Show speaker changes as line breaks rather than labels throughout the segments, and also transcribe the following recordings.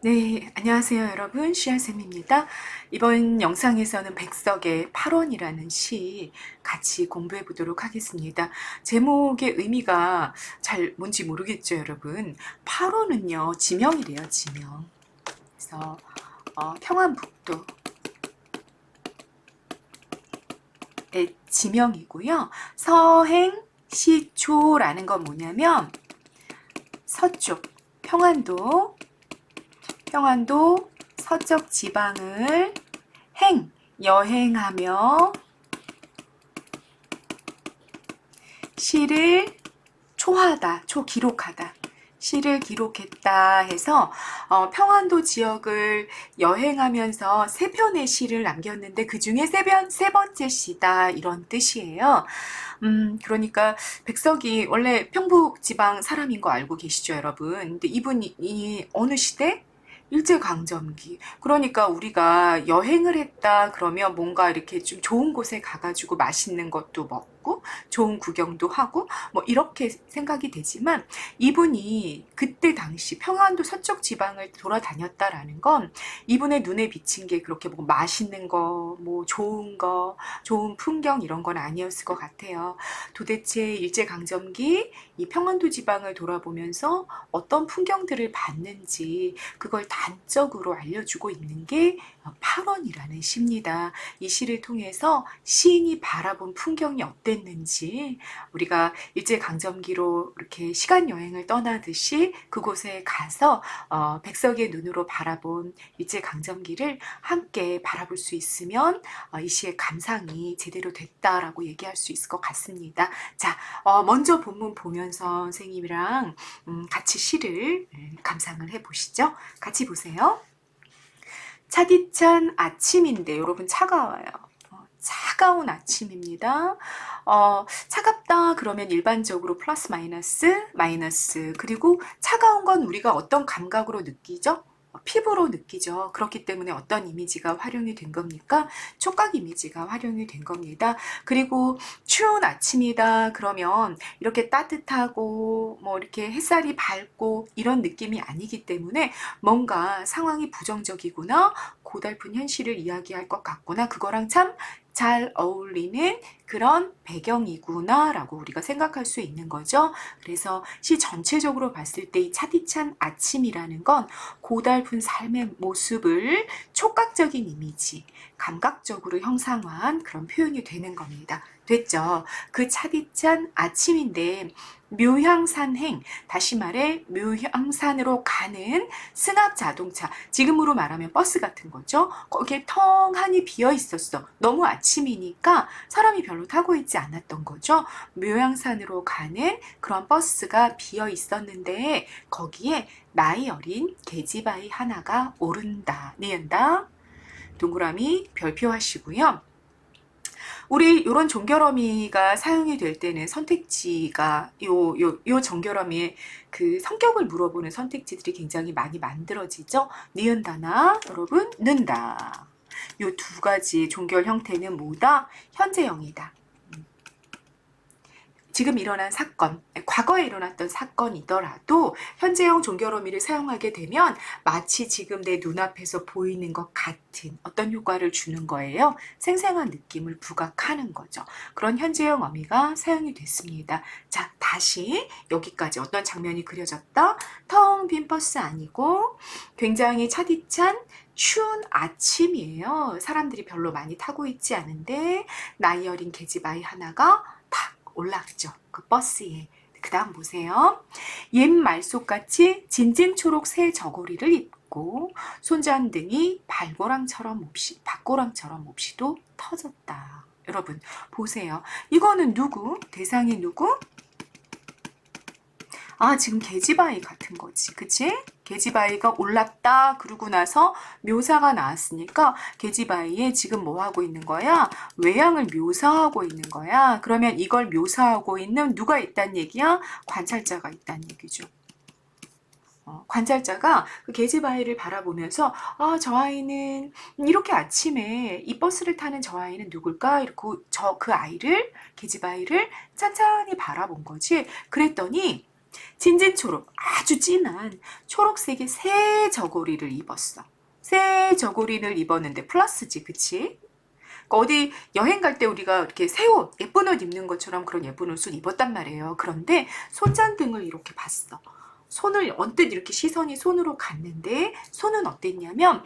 네, 안녕하세요, 여러분. 씨알쌤입니다. 이번 영상에서는 백석의 8원이라는 시 같이 공부해 보도록 하겠습니다. 제목의 의미가 잘 뭔지 모르겠죠, 여러분. 8원은요, 지명이래요, 지명. 그래서 평안북도의 지명이고요. 서행 시초라는 건 뭐냐면 서쪽, 평안도 서쪽 지방을 여행하며 시를 기록하다. 시를 기록했다 해서 평안도 지역을 여행하면서 세 편의 시를 남겼는데 그 중에 세 번째 시다 이런 뜻이에요. 그러니까 백석이 원래 평북 지방 사람인 거 알고 계시죠, 여러분? 근데 이분이 어느 시대? 일제강점기. 그러니까 우리가 여행을 했다 그러면 뭔가 이렇게 좀 좋은 곳에 가가지고 맛있는 것도 먹고 좋은 구경도 하고 뭐 이렇게 생각이 되지만 이분이 그때 당시 평안도 서쪽 지방을 돌아다녔다라는 건 이분의 눈에 비친 게 그렇게 뭐 맛있는 거, 뭐 좋은 거, 좋은 풍경 이런 건 아니었을 것 같아요. 도대체 일제강점기 이 평안도 지방을 돌아보면서 어떤 풍경들을 봤는지 그걸 단적으로 알려주고 있는 게 8원이라는 시입니다. 이 시를 통해서 시인이 바라본 풍경이 어땠는지 우리가 일제강점기로 이렇게 시간 여행을 떠나듯이 그곳에 가서 백석의 눈으로 바라본 일제강점기를 함께 바라볼 수 있으면 이 시의 감상이 제대로 됐다라고 얘기할 수 있을 것 같습니다. 자, 먼저 본문 보면서 선생님이랑 같이 시를 감상을 해보시죠. 같이 보세요. 차디찬 아침인데 여러분 차가워요. 차가운 아침입니다. 차갑다 그러면 일반적으로 플러스 마이너스 그리고 차가운 건 우리가 어떤 감각으로 느끼죠? 피부로 느끼죠. 그렇기 때문에 어떤 이미지가 활용이 된 겁니까? 촉각 이미지가 활용이 된 겁니다. 그리고 추운 아침이다 그러면 이렇게 따뜻하고 뭐 이렇게 햇살이 밝고 이런 느낌이 아니기 때문에 뭔가 상황이 부정적이구나, 고달픈 현실을 이야기할 것 같구나, 그거랑 참 잘 어울리는 그런 배경이구나 라고 우리가 생각할 수 있는 거죠. 그래서 시 전체적으로 봤을 때 이 차디찬 아침이라는 건 고달픈 삶의 모습을 촉각적인 이미지, 감각적으로 형상화한 그런 표현이 되는 겁니다. 됐죠? 그 차디찬 아침인데 묘향산행, 다시 말해 묘향산으로 가는 승합 자동차, 지금으로 말하면 버스 같은 거죠. 거기에 텅하니 비어 있었어. 너무 아침이니까 사람이 별로 타고 있지 않았던 거죠. 묘향산으로 가는 그런 버스가 비어 있었는데 거기에 나이 어린 계집아이 하나가 오른다, 니은다, 동그라미 별표 하시고요. 우리 요런 종결어미가 사용이 될 때는 선택지가 요 종결어미의 그 성격을 물어보는 선택지들이 굉장히 많이 만들어지죠. 니은다나 여러분 는다. 요 두 가지 종결 형태는 뭐다? 현재형이다. 지금 일어난 사건, 과거에 일어났던 사건이더라도 현재형 종결어미를 사용하게 되면 마치 지금 내 눈앞에서 보이는 것 같은 어떤 효과를 주는 거예요. 생생한 느낌을 부각하는 거죠. 그런 현재형 어미가 사용이 됐습니다. 자, 다시 여기까지 어떤 장면이 그려졌다? 텅 빈 버스 아니고 굉장히 차디찬 추운 아침이에요. 사람들이 별로 많이 타고 있지 않은데 나이 어린 계집아이 하나가 탁 올라가죠. 그 버스에. 그 다음 보세요. 옛 말속같이 진진초록 새 저고리를 입고 손전등이 박고랑처럼 몹시도 터졌다. 여러분 보세요. 이거는 누구? 대상이 누구? 지금 계집아이 같은 거지. 그치? 계집아이가 올랐다 그러고 나서 묘사가 나왔으니까 계집아이에 지금 뭐 하고 있는 거야? 외양을 묘사하고 있는 거야. 그러면 이걸 묘사하고 있는 누가 있단 얘기야? 관찰자가 있단 얘기죠. 관찰자가 그 계집아이를 바라보면서 저 아이는 이렇게 아침에 이 버스를 타는 저 아이는 누굴까? 이렇게 그 아이를, 계집아이를 찬찬히 바라본 거지. 그랬더니 진진초록, 아주 진한 초록색의 새 저고리를 입었어. 새 저고리를 입었는데 플러스지, 그치? 어디 여행 갈 때 우리가 이렇게 새 옷, 예쁜 옷 입는 것처럼 그런 예쁜 옷을 입었단 말이에요. 그런데 손잔등을 이렇게 봤어. 손을 언뜻 이렇게 시선이 손으로 갔는데 손은 어땠냐면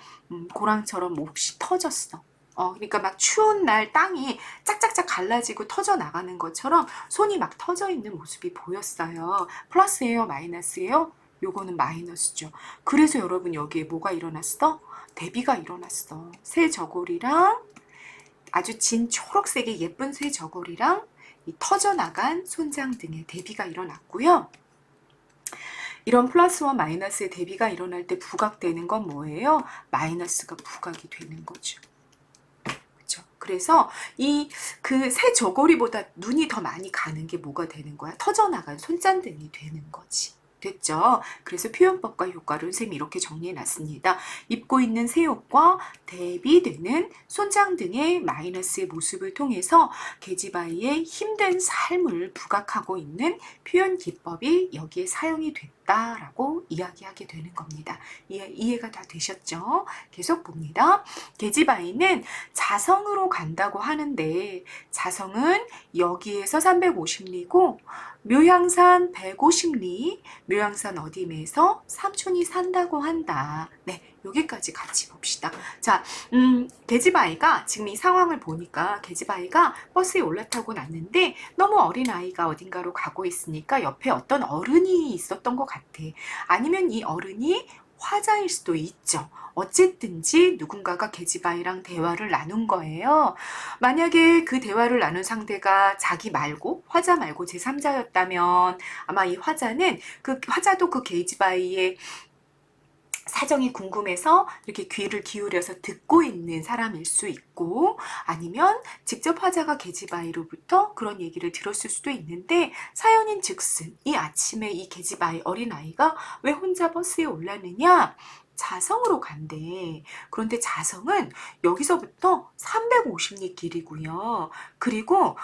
고랑처럼 몹시 터졌어. 그러니까 막 추운 날 땅이 짝짝짝 갈라지고 터져 나가는 것처럼 손이 막 터져 있는 모습이 보였어요. 플러스예요, 마이너스예요? 요거는 마이너스죠. 그래서 여러분 여기에 뭐가 일어났어? 대비가 일어났어. 새 저고리랑 아주 진 초록색의 예쁜 새 저고리랑 이 터져나간 손장 등의 대비가 일어났고요. 이런 플러스와 마이너스의 대비가 일어날 때 부각되는 건 뭐예요? 마이너스가 부각이 되는 거죠. 그렇죠? 그래서 이 그 새 저고리보다 눈이 더 많이 가는 게 뭐가 되는 거야? 터져나간 손잔등이 되는 거지. 됐죠? 그래서 표현법과 효과를 선생님이 이렇게 정리해 놨습니다. 입고 있는 새 옷과 대비되는 손장 등의 마이너스의 모습을 통해서 계집아이의 힘든 삶을 부각하고 있는 표현 기법이 여기에 사용이 됐다라고 이야기하게 되는 겁니다. 이해가 다 되셨죠? 계속 봅니다. 계집아이는 자성으로 간다고 하는데 자성은 여기에서 350리고 묘향산 150리, 묘향산 어디에서 삼촌이 산다고 한다. 네, 여기까지 같이 봅시다. 자, 계집아이가 지금 이 상황을 보니까 계집아이가 버스에 올라타고 났는데 너무 어린아이가 어딘가로 가고 있으니까 옆에 어떤 어른이 있었던 것 같아. 아니면 이 어른이 화자일 수도 있죠. 어쨌든지 누군가가 계집아이랑 대화를 나눈 거예요. 만약에 그 대화를 나눈 상대가 자기 말고 화자 말고 제3자였다면 아마 이 화자는 화자도 그 계집아이의 사정이 궁금해서 이렇게 귀를 기울여서 듣고 있는 사람일 수 있고 아니면 직접 화자가 계집아이로부터 그런 얘기를 들었을 수도 있는데 사연인 즉슨 이 아침에 이 계집아이 어린아이가 왜 혼자 버스에 올랐느냐? 자성으로 간대. 그런데 자성은 여기서부터 350리 길이고요. 그리고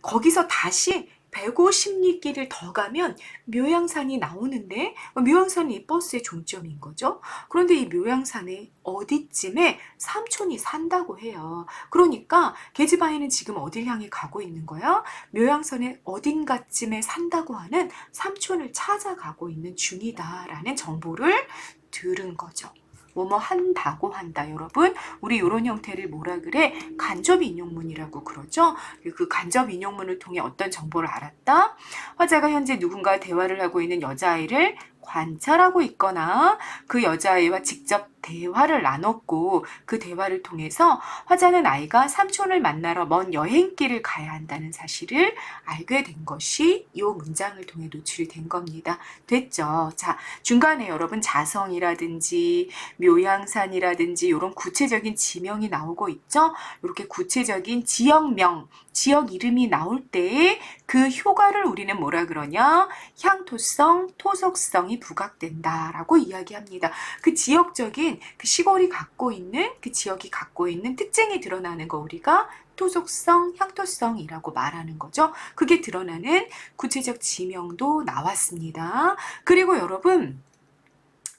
거기서 다시 150리 길을 더 가면 묘향산이 나오는데 묘향산이 이 버스의 종점인 거죠. 그런데 이 묘향산의 어디쯤에 삼촌이 산다고 해요. 그러니까 계집아이는 지금 어딜 향해 가고 있는 거야? 묘향산의 어딘가쯤에 산다고 하는 삼촌을 찾아가고 있는 중이다라는 정보를 들은 거죠. 뭐뭐 한다고 한다. 여러분 우리 이런 형태를 뭐라 그래? 간접 인용문이라고 그러죠. 그 간접 인용문을 통해 어떤 정보를 알았다? 화자가 현재 누군가 대화를 하고 있는 여자아이를 관찰하고 있거나 그 여자아이와 직접 대화를 나눴고 그 대화를 통해서 화자는 아이가 삼촌을 만나러 먼 여행길을 가야 한다는 사실을 알게 된 것이 이 문장을 통해 노출이 된 겁니다. 됐죠? 자, 중간에 여러분 자성이라든지 묘향산이라든지 이런 구체적인 지명이 나오고 있죠? 이렇게 구체적인 지역명, 지역 이름이 나올 때에 그 효과를 우리는 뭐라 그러냐? 향토성, 토속성이 부각된다라고 이야기합니다. 그 지역적인 그 시골이 갖고 있는 그 지역이 갖고 있는 특징이 드러나는 거 우리가 토속성, 향토성이라고 말하는 거죠. 그게 드러나는 구체적 지명도 나왔습니다. 그리고 여러분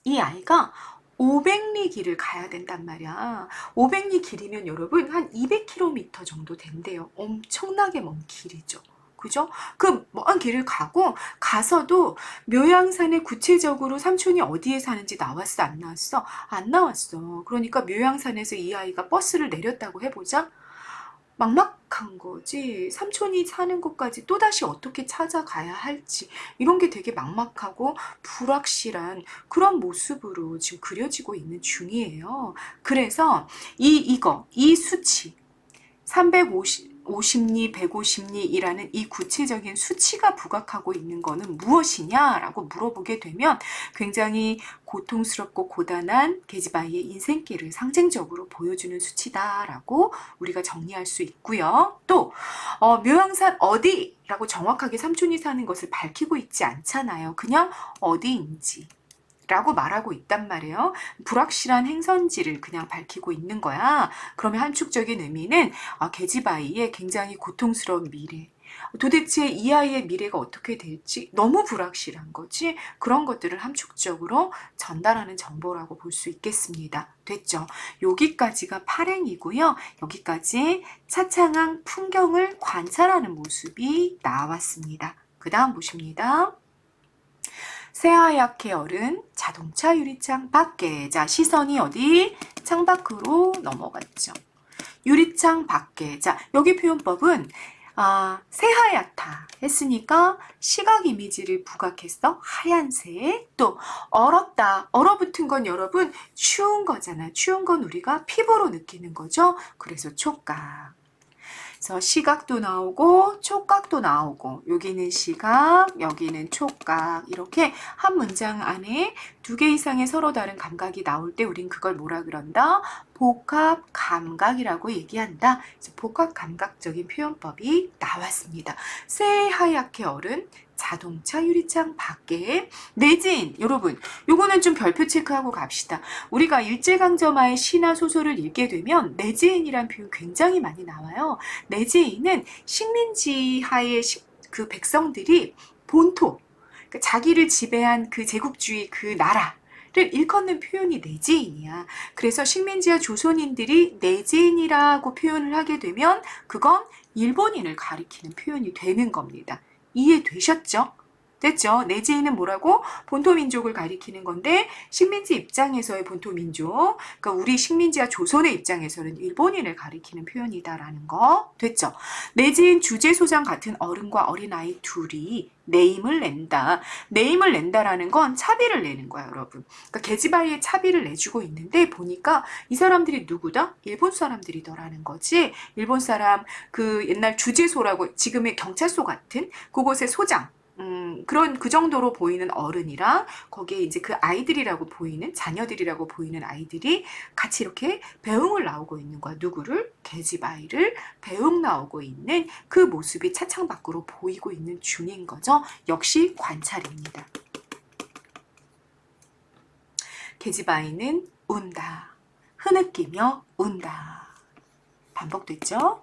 이 아이가 500리 길을 가야 된단 말이야. 500리 길이면 여러분 한 200km 정도 된대요. 엄청나게 먼 길이죠. 그죠? 그 먼 길을 가서도 묘향산에 구체적으로 삼촌이 어디에 사는지 나왔어? 안 나왔어? 안 나왔어. 그러니까 묘향산에서 이 아이가 버스를 내렸다고 해보자. 막막한 거지. 삼촌이 사는 곳까지 또다시 어떻게 찾아가야 할지 이런 게 되게 막막하고 불확실한 그런 모습으로 지금 그려지고 있는 중이에요. 그래서 이 수치 350리, 150리이라는 이 구체적인 수치가 부각하고 있는 거는 무엇이냐라고 물어보게 되면 굉장히 고통스럽고 고단한 계집아이의 인생길을 상징적으로 보여주는 수치다라고 우리가 정리할 수 있고요. 또 묘향산 어디라고 정확하게 삼촌이 사는 것을 밝히고 있지 않잖아요. 그냥 어디인지 라고 말하고 있단 말이에요. 불확실한 행선지를 그냥 밝히고 있는 거야. 그러면 함축적인 의미는 계집아이의 굉장히 고통스러운 미래, 도대체 이 아이의 미래가 어떻게 될지 너무 불확실한 거지. 그런 것들을 함축적으로 전달하는 정보라고 볼 수 있겠습니다. 됐죠? 여기까지가 발행이고요. 여기까지 차창항 풍경을 관찰하는 모습이 나왔습니다. 그 다음 보십니다. 새하얗게 얼은 자동차 유리창 밖에. 자, 시선이 어디? 창밖으로 넘어갔죠. 유리창 밖에. 자, 여기 표현법은 새하얗다 했으니까 시각 이미지를 부각했어. 하얀색. 또 얼었다. 얼어붙은 건 여러분 추운 거잖아. 추운 건 우리가 피부로 느끼는 거죠. 그래서 촉각. 그래서 시각도 나오고 촉각도 나오고, 여기는 시각, 여기는 촉각. 이렇게 한 문장 안에 두 개 이상의 서로 다른 감각이 나올 때 우린 그걸 뭐라 그런다? 복합 감각이라고 얘기한다. 그래서 복합 감각적인 표현법이 나왔습니다. 새하얗게 얼은 자동차 유리창 밖에. 내지인, 여러분 요거는 좀 별표 체크하고 갑시다. 우리가 일제강점하의 시나 소설을 읽게 되면 내지인이란 표현 굉장히 많이 나와요. 내지인은 식민지하의 그 백성들이 본토, 그러니까 자기를 지배한 그 제국주의 그 나라를 일컫는 표현이 내지인이야. 그래서 식민지와 조선인들이 내지인이라고 표현을 하게 되면 그건 일본인을 가리키는 표현이 되는 겁니다. 이해되셨죠? 됐죠? 내지인은 뭐라고? 본토민족을 가리키는 건데, 식민지 입장에서의 본토민족, 그러니까 우리 식민지와 조선의 입장에서는 일본인을 가리키는 표현이다라는 거 됐죠? 내지인 주제소장 같은 어른과 어린아이 둘이 네임을 낸다. 네임을 낸다라는 건 차비를 내는 거야, 여러분. 그러니까 계집아이의 차비를 내주고 있는데 보니까 이 사람들이 누구다? 일본 사람들이더라는 거지. 일본 사람, 그 옛날 주제소라고 지금의 경찰서 같은 그곳의 소장. 그런 그 정도로 보이는 어른이랑 거기에 이제 그 아이들이라고 보이는 자녀들이라고 보이는 아이들이 같이 이렇게 배웅을 나오고 있는 거야. 누구를? 계집아이를 배웅 나오고 있는 그 모습이 차창 밖으로 보이고 있는 중인 거죠. 역시 관찰입니다. 계집아이는 운다. 흐느끼며 운다. 반복됐죠?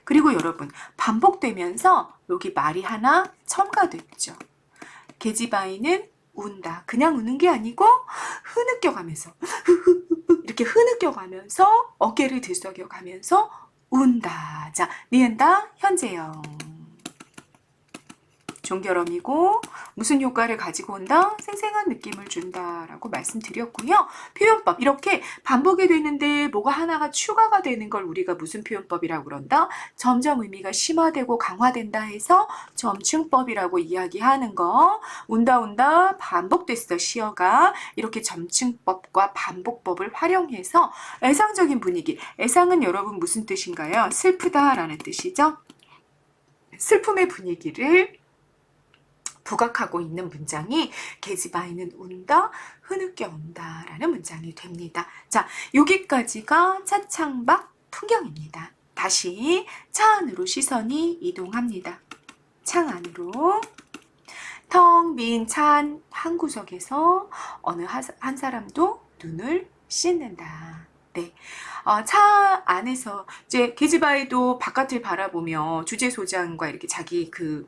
그리고 여러분 반복되면서 여기 말이 하나 첨가됐죠. 계집아이는 운다. 그냥 우는 게 아니고 흐느껴가면서 이렇게 흐느껴가면서 어깨를 들썩여가면서 운다. 자, 니은다 현재형. 종결음이고 무슨 효과를 가지고 온다? 생생한 느낌을 준다라고 말씀드렸고요. 표현법 이렇게 반복이 되는데 뭐가 하나가 추가가 되는 걸 우리가 무슨 표현법이라고 그런다? 점점 의미가 심화되고 강화된다 해서 점층법이라고 이야기하는 거. 운다 운다 반복됐어 시어가. 이렇게 점층법과 반복법을 활용해서 애상적인 분위기. 애상은 여러분 무슨 뜻인가요? 슬프다라는 뜻이죠. 슬픔의 분위기를 부각하고 있는 문장이 계집아이는 운다, 흐느껴 온다 라는 문장이 됩니다. 자, 여기까지가 차창 밖 풍경입니다. 다시 차 안으로 시선이 이동합니다. 창 안으로. 텅 빈 차 한 구석에서 어느 한 사람도 눈을 씻는다. 네. 차 안에서 이제 계집아이도 바깥을 바라보며 주제소장과 이렇게 자기 그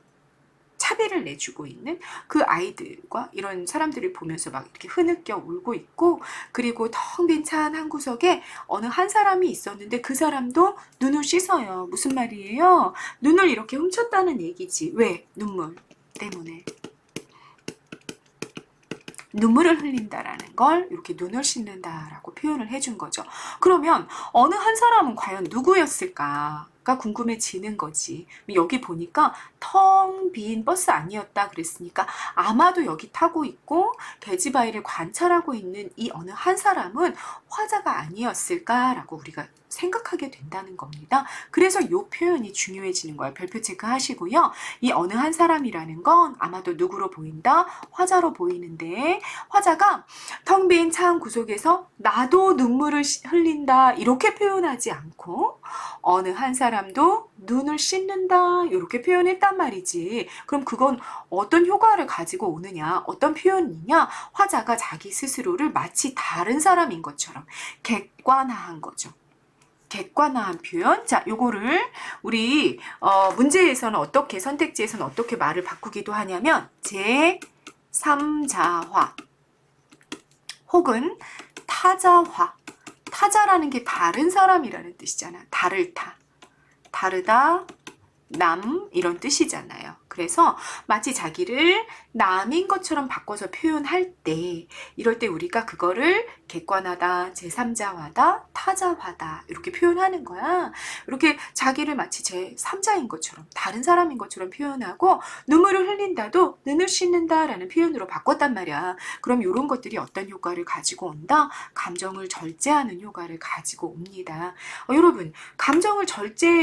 차비를 내주고 있는 그 아이들과 이런 사람들을 보면서 막 이렇게 흐느껴 울고 있고, 그리고 텅 빈 차 한 구석에 어느 한 사람이 있었는데 그 사람도 눈을 씻어요. 무슨 말이에요? 눈을 이렇게 훔쳤다는 얘기지. 왜? 눈물 때문에. 눈물을 흘린다라는 걸 이렇게 눈을 씻는다라고 표현을 해준 거죠. 그러면 어느 한 사람은 과연 누구였을까가 궁금해지는 거지. 여기 보니까 텅 빈 버스 아니었다 그랬으니까 아마도 여기 타고 있고 계집아이를 관찰하고 있는 이 어느 한 사람은 화자가 아니었을까라고 우리가 생각하게 된다는 겁니다. 그래서 이 표현이 중요해지는 거예요. 별표 체크 하시고요. 이 어느 한 사람이라는 건 아마도 누구로 보인다? 화자로 보이는데, 화자가 텅 빈 차 한 구석에서 나도 눈물을 흘린다 이렇게 표현하지 않고 어느 한 사람도 눈을 씻는다 이렇게 표현했단 말이지. 그럼 그건 어떤 효과를 가지고 오느냐, 어떤 표현이냐? 화자가 자기 스스로를 마치 다른 사람인 것처럼 객관화한 거죠. 객관화한 표현. 자, 요거를 우리 문제에서는 어떻게, 선택지에서는 어떻게 말을 바꾸기도 하냐면 제3자화 혹은 타자화. 타자라는 게 다른 사람이라는 뜻이잖아. 다를타, 다르다, 남 이런 뜻이잖아요. 그래서 마치 자기를 남인 것처럼 바꿔서 표현할 때, 이럴 때 우리가 그거를 객관화다, 제3자화다, 타자화다 이렇게 표현하는 거야. 이렇게 자기를 마치 제3자인 것처럼, 다른 사람인 것처럼 표현하고, 눈물을 흘린다도 눈을 씻는다라는 표현으로 바꿨단 말이야. 그럼 이런 것들이 어떤 효과를 가지고 온다? 감정을 절제하는 효과를 가지고 옵니다. 여러분, 감정을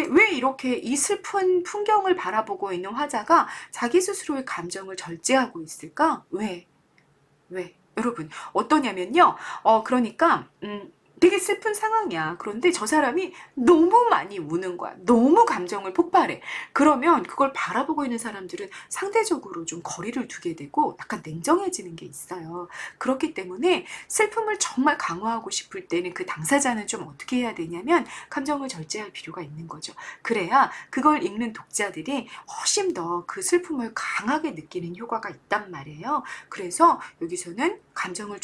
왜 이렇게 이 슬픈 풍경을 바라보고 있는 화자가 자기 스스로의 감정을 절제하고 있을까? 왜? 여러분, 어떠냐면요. 그러니까, 되게 슬픈 상황이야. 그런데 저 사람이 너무 많이 우는 거야. 너무 감정을 폭발해. 그러면 그걸 바라보고 있는 사람들은 상대적으로 좀 거리를 두게 되고 약간 냉정해지는 게 있어요. 그렇기 때문에 슬픔을 정말 강화하고 싶을 때는 그 당사자는 좀 어떻게 해야 되냐면 감정을 절제할 필요가 있는 거죠. 그래야 그걸 읽는 독자들이 훨씬 더 그 슬픔을 강하게 느끼는 효과가 있단 말이에요. 그래서 여기서는 감정을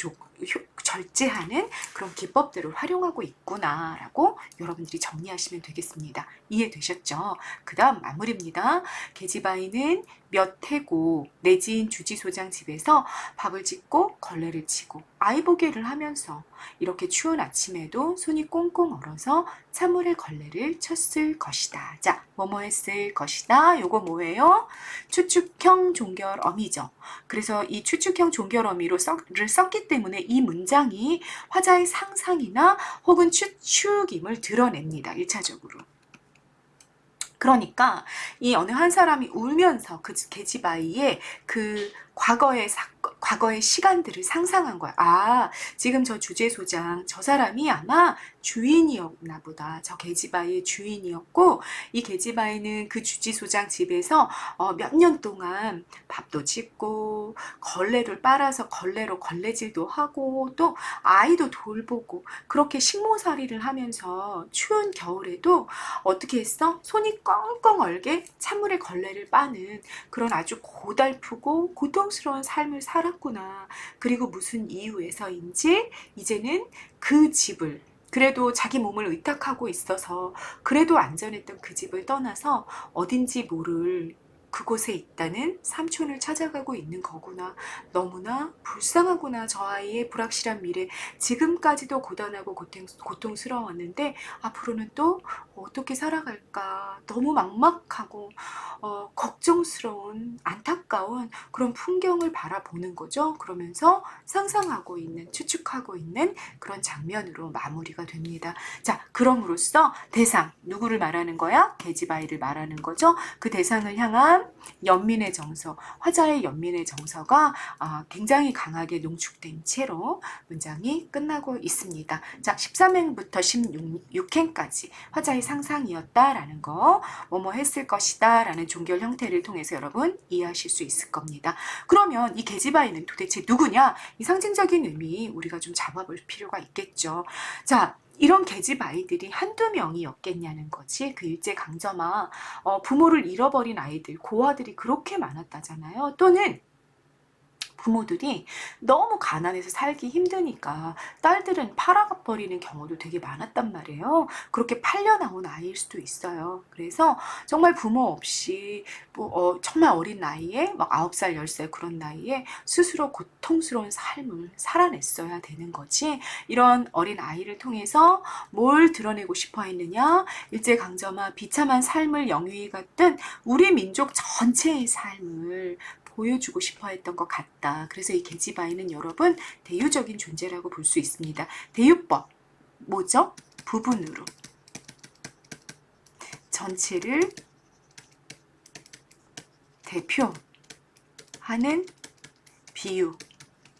절제하는 그런 기법들을 활용하고 있구나라고 여러분들이 정리하시면 되겠습니다. 이해되셨죠? 그 다음 마무리입니다. 계지바이는 몇 해고 내지인 주지소장 집에서 밥을 짓고 걸레를 치고 아이 보게를 하면서 이렇게 추운 아침에도 손이 꽁꽁 얼어서 찬물에 걸레를 쳤을 것이다. 자, 뭐뭐 했을 것이다. 요거 뭐예요? 추측형 종결어미죠. 그래서 이 추측형 종결어미를 썼기 때문에 이 문장이 화자의 상상이나 혹은 추측임을 드러냅니다. 1차적으로. 그러니까 이 어느 한 사람이 울면서 그 계지바이의 그 과거의 시간들을 상상한 거야. 아, 지금 저 주제소장, 저 사람이 아마 주인이었나 보다. 저 계지바이의 주인이었고, 이 계지바이는 그 주지소장 집에서 몇 년 동안 밥도 짓고, 걸레를 빨아서 걸레로 걸레질도 하고, 또 아이도 돌보고, 그렇게 식모살이를 하면서 추운 겨울에도 어떻게 했어? 손이 꽁꽁 얼게 찬물에 걸레를 빠는 그런 아주 고달프고 고통스러운 삶을 살았구나. 그리고 무슨 이유에서인지 이제는 그 집을, 그래도 자기 몸을 의탁하고 있어서 그래도 안전했던 그 집을 떠나서 어딘지 모를 그곳에 있다는 삼촌을 찾아가고 있는 거구나. 너무나 불쌍하구나. 저 아이의 불확실한 미래. 지금까지도 고단하고 고통스러웠는데 앞으로는 또 어떻게 살아갈까. 너무 막막하고 걱정스러운, 안타까운 그런 풍경을 바라보는 거죠. 그러면서 상상하고 있는, 추측하고 있는 그런 장면으로 마무리가 됩니다. 자, 그럼으로써 대상, 누구를 말하는 거야? 계지바이를 말하는 거죠. 그 대상을 향한 연민의 정서, 화자의 연민의 정서가 굉장히 강하게 농축된 채로 문장이 끝나고 있습니다. 자, 13행부터 16행까지 화자의 상상이었다라는 거, 뭐뭐 했을 것이다 라는 종결 형태를 통해서 여러분 이해하실 수 있을 겁니다. 그러면 이 계지바이는 도대체 누구냐? 이 상징적인 의미 우리가 좀 잡아볼 필요가 있겠죠. 자, 이런 계집아이들이 한두 명이었겠냐는 거지. 그 일제강점아 부모를 잃어버린 아이들, 고아들이 그렇게 많았다잖아요. 또는 부모들이 너무 가난해서 살기 힘드니까 딸들은 팔아버리는 경우도 되게 많았단 말이에요. 그렇게 팔려 나온 아이일 수도 있어요. 그래서 정말 부모 없이 정말 어린 나이에 막 9살, 10살 그런 나이에 스스로 고통스러운 삶을 살아냈어야 되는 거지. 이런 어린 아이를 통해서 뭘 드러내고 싶어 했느냐? 일제강점아 비참한 삶을 영유히 갔던 우리 민족 전체의 삶을 보여주고 싶어 했던 것 같다. 그래서 이 계지바이는 여러분 대유적인 존재라고 볼 수 있습니다. 대유법 뭐죠? 부분으로 전체를 대표하는 비유.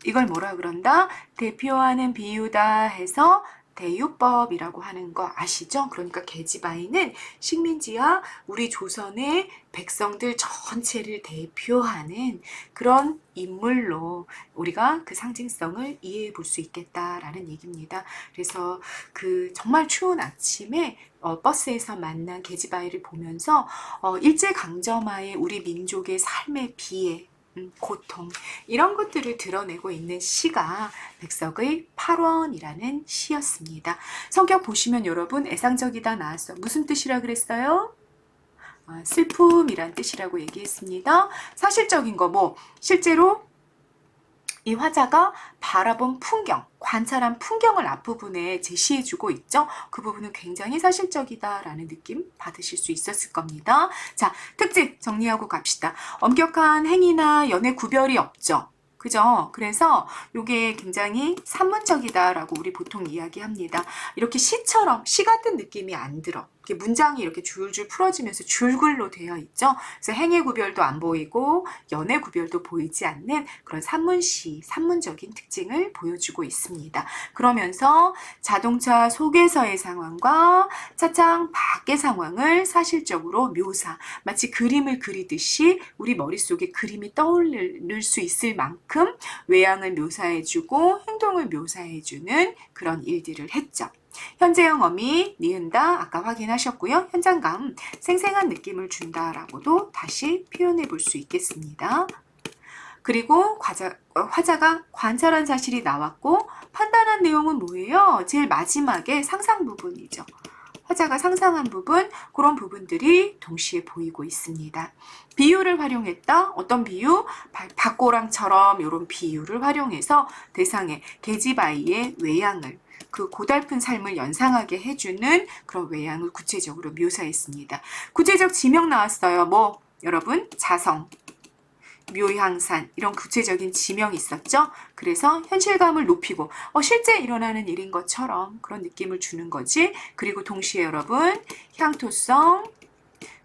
이걸 뭐라 그런다? 대표하는 비유다 해서 대유법이라고 하는 거 아시죠? 그러니까 계지바이는 식민지와 우리 조선의 백성들 전체를 대표하는 그런 인물로 우리가 그 상징성을 이해해 볼 수 있겠다라는 얘기입니다. 그래서 그 정말 추운 아침에 버스에서 만난 계지바이를 보면서 일제강점하에 우리 민족의 삶의 비애, 고통 이런 것들을 드러내고 있는 시가 백석의 8원이라는 시였습니다. 성격 보시면 여러분 애상적이다 나왔어. 무슨 뜻이라 그랬어요? 슬픔이란 뜻이라고 얘기했습니다. 사실적인 거 뭐 실제로 이 화자가 바라본 풍경, 관찰한 풍경을 앞부분에 제시해주고 있죠. 그 부분은 굉장히 사실적이다라는 느낌 받으실 수 있었을 겁니다. 자, 특징 정리하고 갑시다. 엄격한 행위나 연애 구별이 없죠. 그죠? 그래서 이게 굉장히 산문적이다라고 우리 보통 이야기합니다. 이렇게 시처럼 시 같은 느낌이 안 들어. 이렇게 문장이 이렇게 줄줄 풀어지면서 줄글로 되어 있죠. 그래서 행위 구별도 안 보이고 연애 구별도 보이지 않는 그런 산문시, 산문적인 특징을 보여주고 있습니다. 그러면서 자동차 속에서의 상황과 차창 밖의 상황을 사실적으로 묘사, 마치 그림을 그리듯이 우리 머릿속에 그림이 떠오를 수 있을 만큼 외양을 묘사해주고 행동을 묘사해주는 그런 일들을 했죠. 현재형 어미, 니은다 아까 확인하셨고요. 현장감, 생생한 느낌을 준다라고도 다시 표현해 볼 수 있겠습니다. 그리고 화자가 관찰한 사실이 나왔고 판단한 내용은 뭐예요? 제일 마지막에 상상 부분이죠. 화자가 상상한 부분, 그런 부분들이 동시에 보이고 있습니다. 비유를 활용했다. 어떤 비유? 박고랑처럼 이런 비유를 활용해서 대상의 계지바이의 외양을 그 고달픈 삶을 연상하게 해주는 그런 외양을 구체적으로 묘사했습니다. 구체적 지명 나왔어요. 뭐 여러분 자성, 묘향산 이런 구체적인 지명이 있었죠. 그래서 현실감을 높이고 실제 일어나는 일인 것처럼 그런 느낌을 주는 거지. 그리고 동시에 여러분 향토성,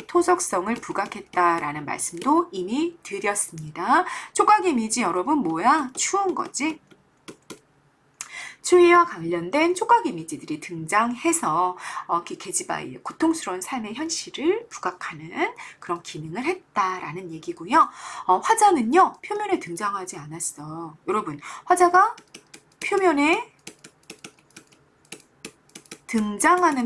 토속성을 부각했다라는 말씀도 이미 드렸습니다. 촉각 이미지 여러분 뭐야? 추운 거지. 추위와 관련된 촉각 이미지들이 등장해서 계지바이의 고통스러운 삶의 현실을 부각하는 그런 기능을 했다라는 얘기고요. 화자는요 표면에 등장하지 않았어. 여러분 화자가 표면에 등장하는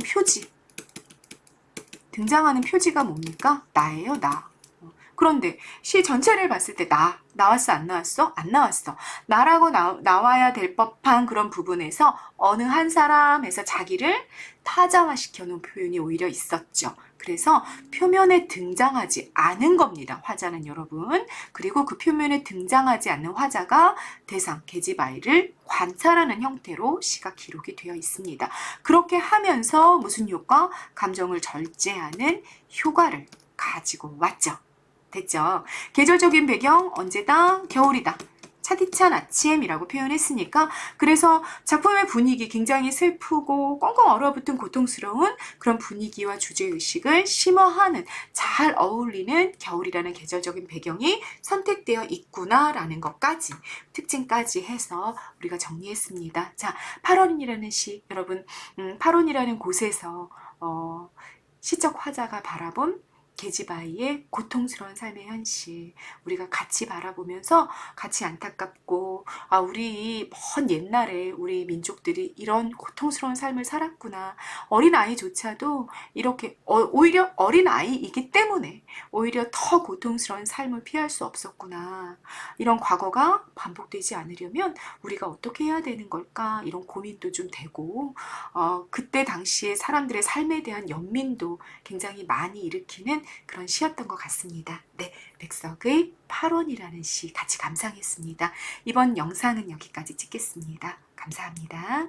표지가 뭡니까? 나예요, 나. 그런데 시 전체를 봤을 때 나왔어 안 나왔어? 안 나왔어. 나라고 나와야 될 법한 그런 부분에서 어느 한 사람에서 자기를 타자화시켜 놓은 표현이 오히려 있었죠. 그래서 표면에 등장하지 않은 겁니다. 화자는 여러분. 그리고 그 표면에 등장하지 않는 화자가 대상, 계지바이를 관찰하는 형태로 시가 기록이 되어 있습니다. 그렇게 하면서 무슨 효과? 감정을 절제하는 효과를 가지고 왔죠. 됐죠? 계절적인 배경 언제다? 겨울이다. 차디찬 아침이라고 표현했으니까 그래서 작품의 분위기 굉장히 슬프고 꽁꽁 얼어붙은 고통스러운 그런 분위기와 주제의식을 심화하는 잘 어울리는 겨울이라는 계절적인 배경이 선택되어 있구나라는 것까지 특징까지 해서 우리가 정리했습니다. 자, 8원이라는 시 여러분 8원이라는 곳에서 시적 화자가 바라본 계지바이의 고통스러운 삶의 현실 우리가 같이 바라보면서 같이 안타깝고 우리 먼 옛날에 우리 민족들이 이런 고통스러운 삶을 살았구나. 어린아이조차도 이렇게 오히려 어린아이이기 때문에 오히려 더 고통스러운 삶을 피할 수 없었구나. 이런 과거가 반복되지 않으려면 우리가 어떻게 해야 되는 걸까? 이런 고민도 좀 되고 그때 당시에 사람들의 삶에 대한 연민도 굉장히 많이 일으키는 그런 시였던 것 같습니다. 네, 백석의 8원이라는 시 같이 감상했습니다. 이번 영상은 여기까지 찍겠습니다. 감사합니다.